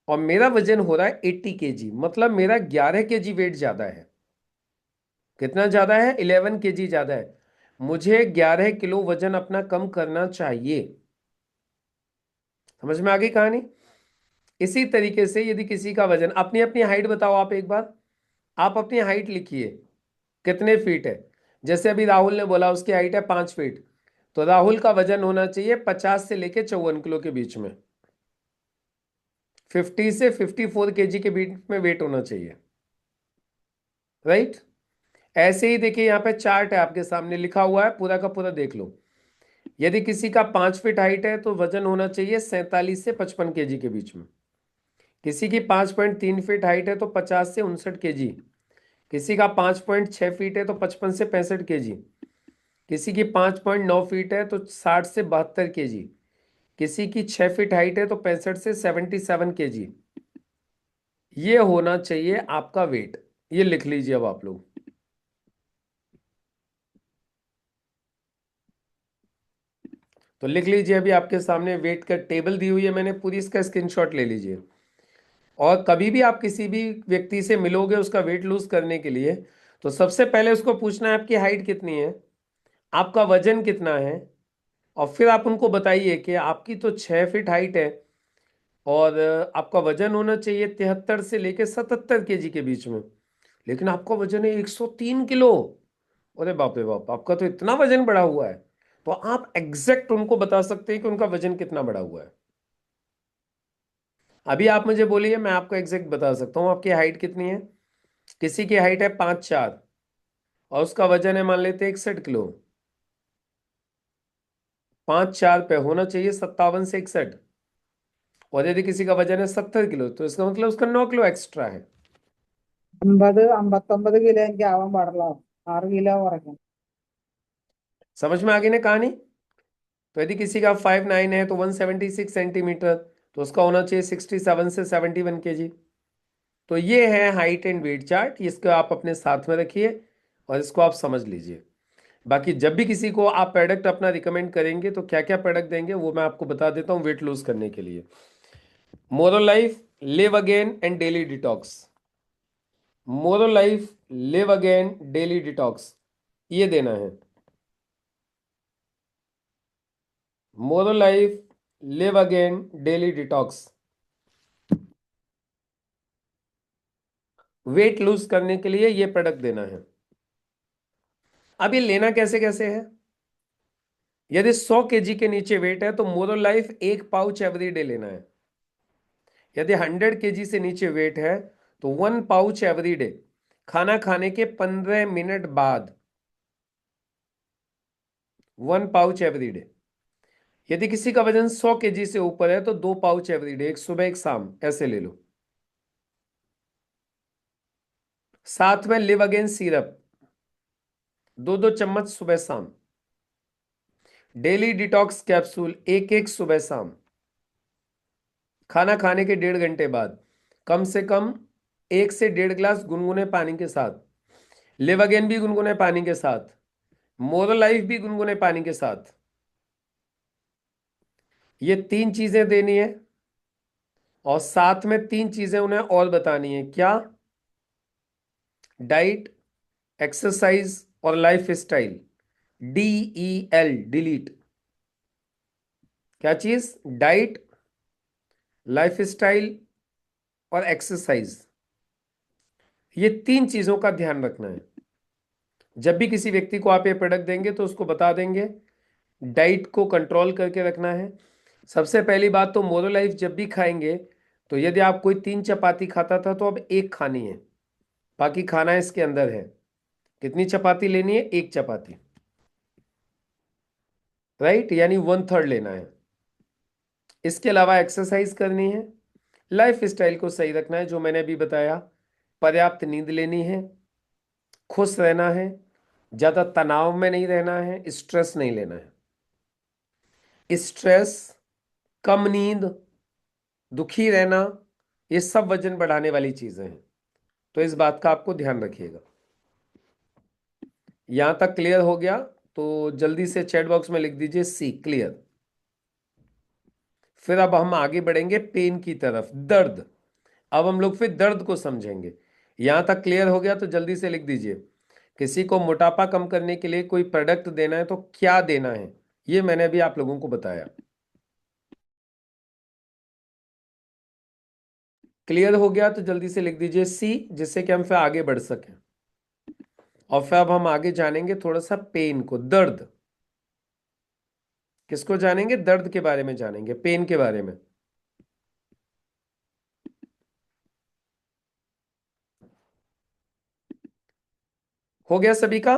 और मेरा वजन हो रहा है 80 केजी, मतलब मेरा 11 केजी वेट ज्यादा है। कितना ज्यादा है? 11 केजी ज्यादा है। मुझे 11 किलो वजन अपना कम करना चाहिए। समझ में आ गई कहानी? इसी तरीके से यदि किसी का वजन, अपनी अपनी हाइट बताओ आप एक बार। आप अपनी हाइट लिखिए, कितने फीट है। जैसे अभी राहुल ने बोला उसकी हाइट है 5 फीट, तो राहुल का वजन होना चाहिए 50 से लेके 54 किलो के बीच में। 50 से 54 केजी के बीच में वेट होना चाहिए, राइट। ऐसे ही देखिए, यहाँ पे चार्ट है आपके सामने लिखा हुआ है, पूरा का पूरा देख लो। यदि किसी का 5 फीट हाइट है तो वजन होना चाहिए 47 से 55 केजी के बीच में। किसी की 5.3 फीट हाइट है तो 50 से 59 केजी। किसी का 5.6 फीट है तो 55 से 65 केजी। किसी की 5.9 फीट है तो 60 से 72 केजी। किसी की 6 फीट हाइट है तो 65 से 77 केजी। ये होना चाहिए आपका वेट। ये लिख लीजिए अब आप लोग। तो लिख लीजिए, अभी आपके सामने वेट का टेबल दी हुई है मैंने पूरी, इसका स्क्रीनशॉट ले लीजिए। और कभी भी आप किसी भी व्यक्ति से मिलोगे उसका वेट लूज करने के लिए, तो सबसे पहले उसको पूछना है आपकी हाइट कितनी है, आपका वजन कितना है। और फिर आप उनको बताइए कि आपकी तो 6 फीट हाइट है और आपका वजन होना चाहिए 73 से लेके 77 केजी के बीच में, लेकिन आपका वजन है 103 किलो। अरे बाप रे बाप, आपका तो इतना वजन बढ़ा हुआ है। तो आप एग्जैक्ट उनको बता सकते हैं कि उनका वजन कितना बढ़ा हुआ है। अभी आप मुझे बोलिए, मैं आपको एग्जैक्ट बता सकता हूँ आपकी हाइट कितनी है। किसी की हाइट है 5'4" और उसका वजन है मान लेते हैं 61 किलो। 5'4" पे होना चाहिए 57 से 61। और यदि किसी का वजन है 70 किलो तो इसका मतलब उसका 9 किलो एक्स्ट्रा है। 50 59 കിലോ എനിക്ക് ആവാൻ പാടില്ല, 6 കിലോ കുറയ്ക്കണം. समझ में आ गई ना कहानी? तो यदि किसी का 5'9" है तो 176 सेंटीमीटर, तो उसका होना चाहिए 67 से 71 केजी। तो ये है हाइट एंड वेट चार्ट, इसको आप अपने साथ में रखिए और इसको आप समझ लीजिए। बाकी जब भी किसी को आप प्रोडक्ट अपना रिकमेंड करेंगे तो क्या क्या प्रोडक्ट देंगे वो मैं आपको बता देता हूँ वेट लूज करने के लिए। Moral life, live again and daily detox. Moral life, live again, daily detox, ये देना है। Moral life, live again, daily detox. Weight lose करने के लिए ये प्रोडक्ट देना है। अब ये लेना कैसे कैसे है। यदि 100 केजी के नीचे वेट है तो मोरल लाइफ एक पाउच एवरी डे लेना है। यदि 100 केजी से नीचे वेट है तो 1 पाउच एवरी डे, खाना खाने के 15 मिनट बाद 1 पाउच एवरी डे। यदि किसी का वजन 100 केजी से ऊपर है तो 2 पाउच एवरी डे, एक सुबह एक शाम, ऐसे ले लो। साथ में लिव अगेन सिरप 2-2 चम्मच सुबह शाम। डेली डिटॉक्स कैप्सूल 1-1 सुबह शाम। खाना खाने के 1.5 घंटे बाद कम से कम 1 से 1.5 गिलास गुनगुने पानी के साथ। लिव अगेन भी गुनगुने पानी के साथ। मोर लाइफ भी गुनगुने पानी के साथ। ये 3 चीजें देनी है और साथ में 3 चीजें उन्हें और बतानी है। क्या? डाइट, एक्सरसाइज और लाइफ स्टाइल। DEL, delete. क्या चीज? डाइट, लाइफ स्टाइल और एक्सरसाइज। ये 3 चीजों का ध्यान रखना है। जब भी किसी व्यक्ति को आप ये प्रोडक्ट देंगे तो उसको बता देंगे डाइट को कंट्रोल करके रखना है। सबसे पहली बात तो मोरो लाइफ जब भी खाएंगे तो यदि आप कोई 3 चपाती खाता था तो अब 1 खानी है, बाकी खाना इसके अंदर है। कितनी चपाती लेनी है? 1 चपाती, राइट, यानी 1/3 लेना है। इसके अलावा एक्सरसाइज करनी है, लाइफ स्टाइल को सही रखना है जो मैंने अभी बताया, पर्याप्त नींद लेनी है, खुश रहना है, ज्यादा तनाव में नहीं रहना है, स्ट्रेस नहीं लेना है। स्ट्रेस, कम नींद, दुखी रहना, ये सब वजन बढ़ाने वाली चीजें हैं, तो इस बात का आपको ध्यान रखिएगा। यहां तक क्लियर हो गया तो जल्दी से चैट बॉक्स में लिख दीजिए सी, क्लियर। फिर अब हम आगे बढ़ेंगे पेन की तरफ, दर्द। अब हम लोग फिर दर्द को समझेंगे। यहां तक क्लियर हो गया तो जल्दी से लिख दीजिए। किसी को मोटापा कम करने के लिए कोई प्रोडक्ट देना है तो क्या देना है, ये मैंने अभी आप लोगों को बताया। क्लियर हो गया तो जल्दी से लिख दीजिए सी, जिससे कि हम फिर आगे बढ़ सकें। और फिर अब हम आगे जानेंगे थोड़ा सा पेन को, दर्द। किसको जानेंगे? दर्द के बारे में जानेंगे, पेन के बारे में। हो गया सभी का?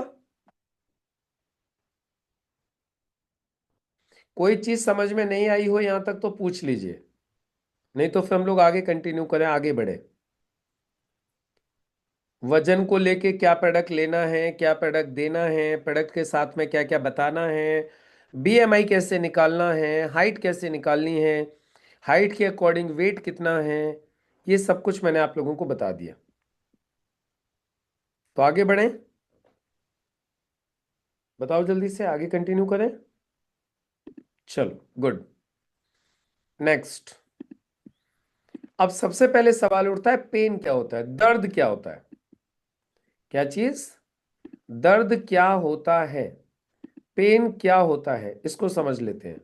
कोई चीज समझ में नहीं आई हो यहां तक तो पूछ लीजिए, नहीं तो फिर हम लोग आगे कंटिन्यू करें, आगे बढ़े। वजन को लेके क्या प्रोडक्ट लेना है, क्या प्रोडक्ट देना है, प्रोडक्ट के साथ में क्या क्या बताना है, BMI कैसे निकालना है, हाइट कैसे निकालनी है, हाइट के अकॉर्डिंग वेट कितना है, ये सब कुछ मैंने आप लोगों को बता दिया। तो आगे बढ़ें, बताओ जल्दी से, आगे कंटिन्यू करें। चलो गुड। नेक्स्ट, अब सबसे पहले सवाल उठता है पेन क्या होता है, दर्द क्या होता है। क्या चीज? दर्द क्या होता है, पेन क्या होता है, इसको समझ लेते हैं।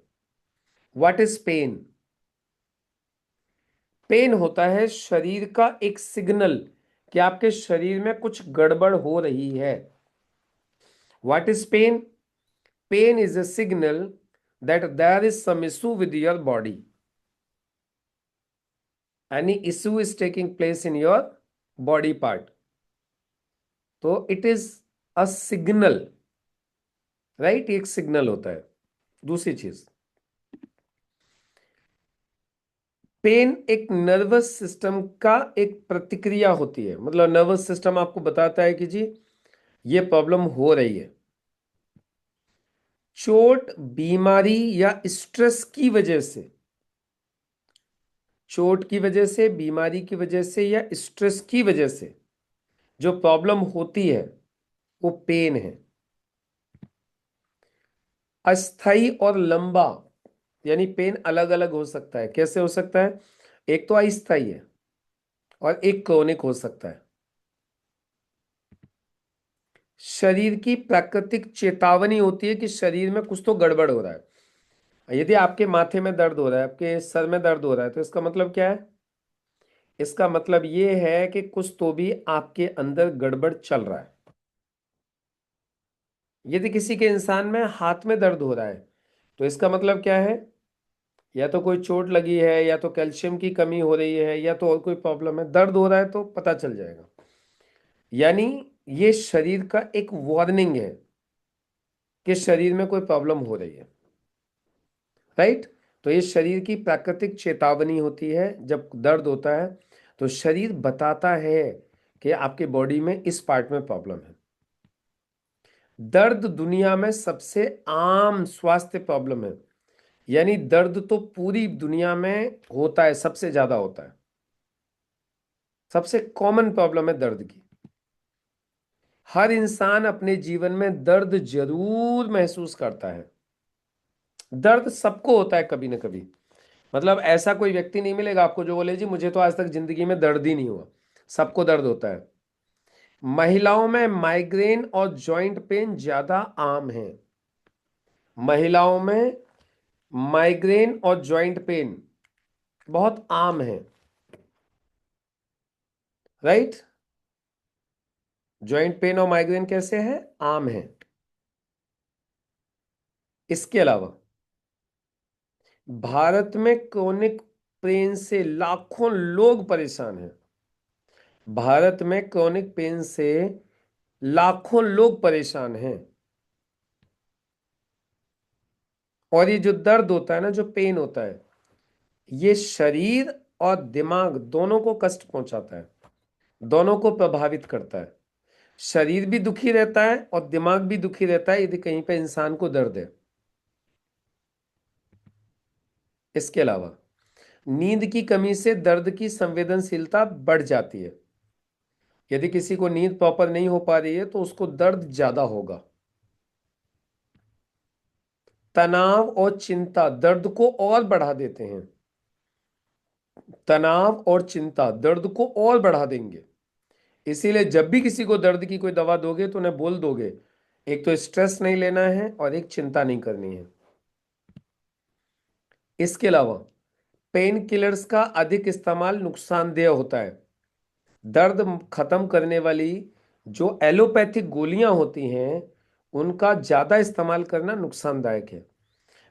What is pain? पेन होता है शरीर का एक सिग्नल कि आपके शरीर में कुछ गड़बड़ हो रही है। What is pain? Pain is a signal that there is some issue with your body. Any issue is taking place in your body part. तो it is a signal, right, एक सिग्नल होता है। दूसरी चीज, पेन एक nervous system का एक प्रतिक्रिया होती है, मतलब नर्वस सिस्टम आपको बताता है कि जी ये प्रॉब्लम हो रही है। चोट, बीमारी या स्ट्रेस की वजह से, चोट की वजह से, बीमारी की वजह से या स्ट्रेस की वजह से जो प्रॉब्लम होती है वो पेन है। अस्थाई और लंबा, यानी पेन अलग अलग हो सकता है। कैसे हो सकता है? एक तो अस्थाई है और एक क्रोनिक हो सकता है। शरीर की प्राकृतिक चेतावनी होती है कि शरीर में कुछ तो गड़बड़ हो रहा है। यदि आपके माथे में दर्द हो रहा है, आपके सर में दर्द हो रहा है, तो इसका मतलब क्या है? इसका मतलब ये है कि कुछ तो भी आपके अंदर गड़बड़ चल रहा है। यदि किसी के इंसान में हाथ में दर्द हो रहा है तो इसका मतलब क्या है? या तो कोई चोट लगी है, या तो कैल्शियम की कमी हो रही है, या तो और कोई प्रॉब्लम है। दर्द हो रहा है तो पता चल जाएगा। यानी ये शरीर का एक वार्निंग है कि शरीर में कोई प्रॉब्लम हो रही है, राइट। तो ये शरीर की प्राकृतिक चेतावनी होती है। जब दर्द होता है तो शरीर बताता है कि आपके बॉडी में इस पार्ट में प्रॉब्लम है। दर्द दुनिया में सबसे आम स्वास्थ्य प्रॉब्लम है, यानी दर्द तो पूरी दुनिया में होता है, सबसे ज्यादा होता है। सबसे कॉमन प्रॉब्लम है दर्द की। हर इंसान अपने जीवन में दर्द जरूर महसूस करता है। दर्द सबको होता है कभी ना कभी। मतलब ऐसा कोई व्यक्ति नहीं मिलेगा आपको जो बोले जी मुझे तो आज तक जिंदगी में दर्द ही नहीं हुआ। सबको दर्द होता है। महिलाओं में माइग्रेन और जॉइंट पेन ज्यादा आम है। महिलाओं में माइग्रेन और जॉइंट पेन बहुत आम है। राइट। जॉइंट पेन और माइग्रेन कैसे है? आम है। इसके अलावा भारत में क्रोनिक पेन से लाखों लोग परेशान हैं। भारत में क्रोनिक पेन से लाखों लोग परेशान हैं। और ये जो दर्द होता है ना, जो पेन होता है, ये शरीर और दिमाग दोनों को कष्ट पहुंचाता है, दोनों को प्रभावित करता है। शरीर भी दुखी रहता है और दिमाग भी दुखी रहता है यदि कहीं पे इंसान को दर्द है। इसके अलावा नींद की कमी से दर्द की संवेदनशीलता बढ़ जाती है। यदि किसी को नींद प्रॉपर नहीं हो पा रही है तो उसको दर्द ज्यादा होगा। तनाव और चिंता दर्द को और बढ़ा देते हैं। तनाव और चिंता दर्द को और बढ़ा देंगे। इसीलिए जब भी किसी को दर्द की कोई दवा दोगे तो उन्हें बोल दोगे एक तो स्ट्रेस नहीं लेना है और एक चिंता नहीं करनी है। इसके अलावा पेन किलर्स का अधिक इस्तेमाल नुकसानदेह होता है। दर्द खत्म करने वाली जो एलोपैथिक गोलियां होती हैं उनका ज्यादा इस्तेमाल करना नुकसानदायक है।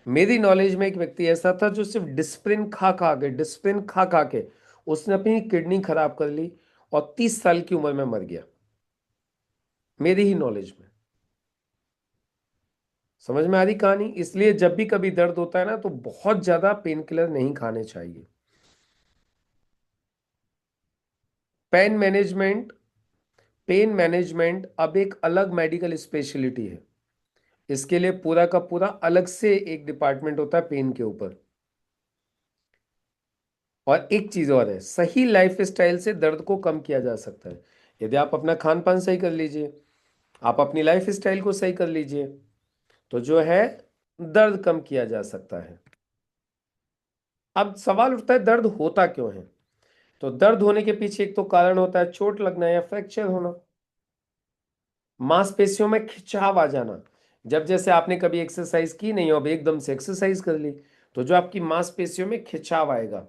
मेरी नॉलेज में एक व्यक्ति ऐसा था जो सिर्फ डिस्प्रिन खा खा के उसने अपनी किडनी खराब कर ली और 30 साल की उम्र में मर गया। मेरी ही नॉलेज में। समझ में आ रही कहानी? इसलिए जब भी कभी दर्द होता है ना तो बहुत ज्यादा पेन किलर नहीं खाने चाहिए। पेन मैनेजमेंट पेन मैनेजमेंट अब एक अलग मेडिकल स्पेशलिटी है। इसके लिए पूरा का पूरा अलग से एक डिपार्टमेंट होता है पेन के ऊपर। और एक चीज और है, सही लाइफ स्टाइल से दर्द को कम किया जा सकता है। यदि आप अपना खान पान सही कर लीजिए, आप अपनी लाइफ स्टाइल को सही कर लीजिए, तो जो है दर्द कम किया जा सकता है। अब सवाल उठता है दर्द होता क्यों है? तो दर्द होने के पीछे एक तो कारण होता है चोट लगना या फ्रैक्चर होना। मांसपेशियों में खिंचाव आ जाना। जब जैसे आपने कभी एक्सरसाइज की नहीं हो, अब एकदम से एक्सरसाइज कर ली तो जो आपकी मांसपेशियों में खिंचाव आएगा,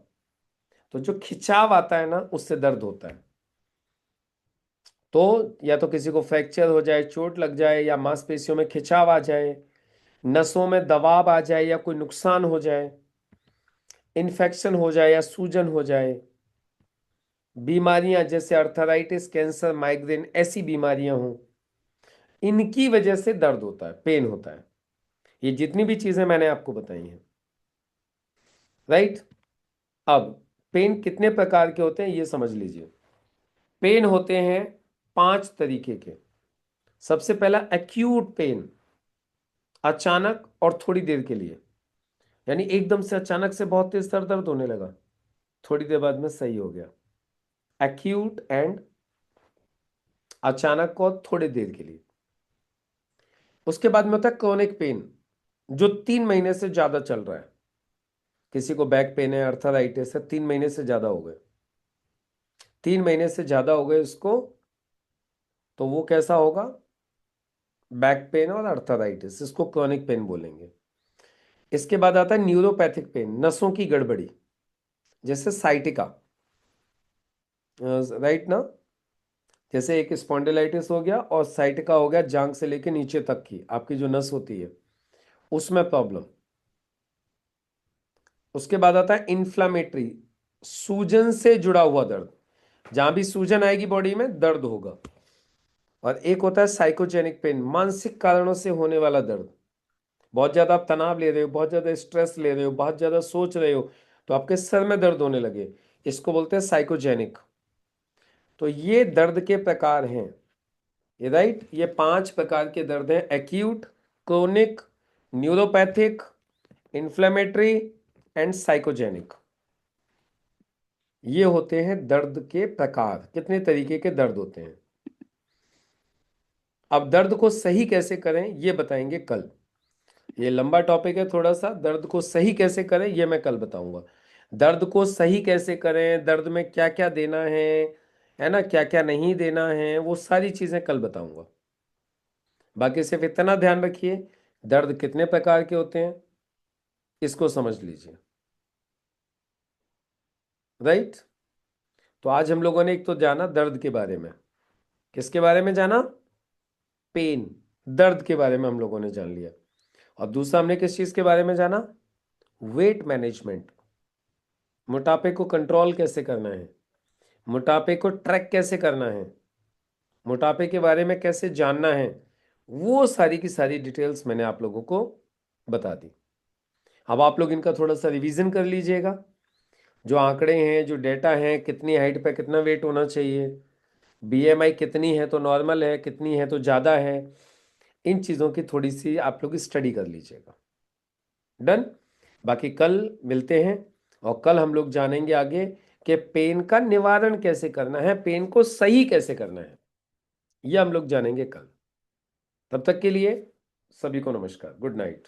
तो जो खिंचाव आता है ना उससे दर्द होता है। तो या तो किसी को फ्रैक्चर हो जाए, चोट लग जाए, या मांसपेशियों में खिंचाव आ जाए, नसों में दबाव आ जाए, या कोई नुकसान हो जाए, इन्फेक्शन हो जाए या सूजन हो जाए, बीमारियां जैसे अर्थराइटिस, कैंसर, माइग्रेन, ऐसी बीमारियां हों, इनकी वजह से दर्द होता है, पेन होता है। ये जितनी भी चीजें मैंने आपको बताई हैं। राइट। अब पेन कितने प्रकार के होते हैं ये समझ लीजिए। पेन होते हैं 5 तरीके के। सबसे पहला एक्यूट पेन, अचानक और थोड़ी देर के लिए। यानी एकदम से अचानक से बहुत तेज सर दर्द होने लगा, थोड़ी देर बाद में सही हो गया। एक्यूट एंड अचानक और थोड़ी देर के लिए। उसके बाद में होता है क्रोनिक पेन, जो 3 महीने से ज्यादा चल रहा है। किसी को बैक पेन है, अर्थराइटिस है, 3 महीने से ज्यादा हो गए, 3 महीने से ज्यादा हो गए उसको, तो वो कैसा होगा? बैक पेन और अर्थराइटिस, इसको क्रोनिक पेन बोलेंगे। इसके बाद आता है न्यूरोपैथिक पेन, नसों की गड़बड़ी, जैसे साइटिका। राइट ना? जैसे एक स्पॉन्डिलाइटिस हो गया और साइटिका हो गया, जांग से लेके नीचे तक की आपकी जो नस होती है उसमें प्रॉब्लम। उसके बाद आता है इन्फ्लामेटरी, सूजन से जुड़ा हुआ दर्द। जहां भी सूजन आएगी बॉडी में दर्द होगा। और एक होता है साइकोजेनिक पेन, मानसिक कारणों से होने वाला दर्द। बहुत ज्यादा आप तनाव ले रहे हो, बहुत ज्यादा स्ट्रेस ले रहे हो, बहुत ज्यादा सोच रहे हो, तो आपके सर में दर्द होने लगे, इसको बोलते हैं साइकोजेनिक। तो ये दर्द के प्रकार हैं, ये राइट। ये 5 प्रकार के दर्द हैं: acute, chronic, neuropathic, inflammatory and psychogenic. ये होते हैं दर्द के प्रकार। कितने तरीके के दर्द होते हैं। अब दर्द को सही कैसे करें ये बताएंगे कल। ये लंबा टॉपिक है थोड़ा सा। दर्द को सही कैसे करें ये मैं कल बताऊंगा। दर्द को सही कैसे करें, दर्द में क्या क्या देना है ना, क्या क्या नहीं देना है, वो सारी चीजें कल बताऊंगा। बाकी सिर्फ इतना ध्यान रखिए, दर्द कितने प्रकार के होते हैं इसको समझ लीजिए, राइट। तो आज हम लोगों ने एक तो जाना दर्द के बारे में। किसके बारे में जाना? पेन, दर्द के बारे में हम लोगों ने जान लिया। और दूसरा हमने किस चीज के बारे में जाना? वेट मैनेजमेंट, मोटापे को कंट्रोल कैसे करना है, मोटापे को ट्रैक कैसे करना है, मोटापे के बारे में कैसे जानना है, वो सारी की सारी डिटेल्स मैंने आप लोगों को बता दी। अब आप लोग इनका थोड़ा सा रिवीजन कर लीजिएगा। जो आंकड़े हैं, जो डेटा हैं, कितनी हाइट पे कितना वेट होना चाहिए, बीएमआई कितनी है तो नॉर्मल है, कितनी है तो ज़्यादा है, इन चीज़ों की थोड़ी सी आप लोग स्टडी कर लीजिएगा। डन। बाकी कल मिलते हैं और कल हम लोग जानेंगे आगे कि पेन का निवारण कैसे करना है, पेन को सही कैसे करना है, ये हम लोग जानेंगे कल। तब तक के लिए सभी को नमस्कार, गुड नाइट।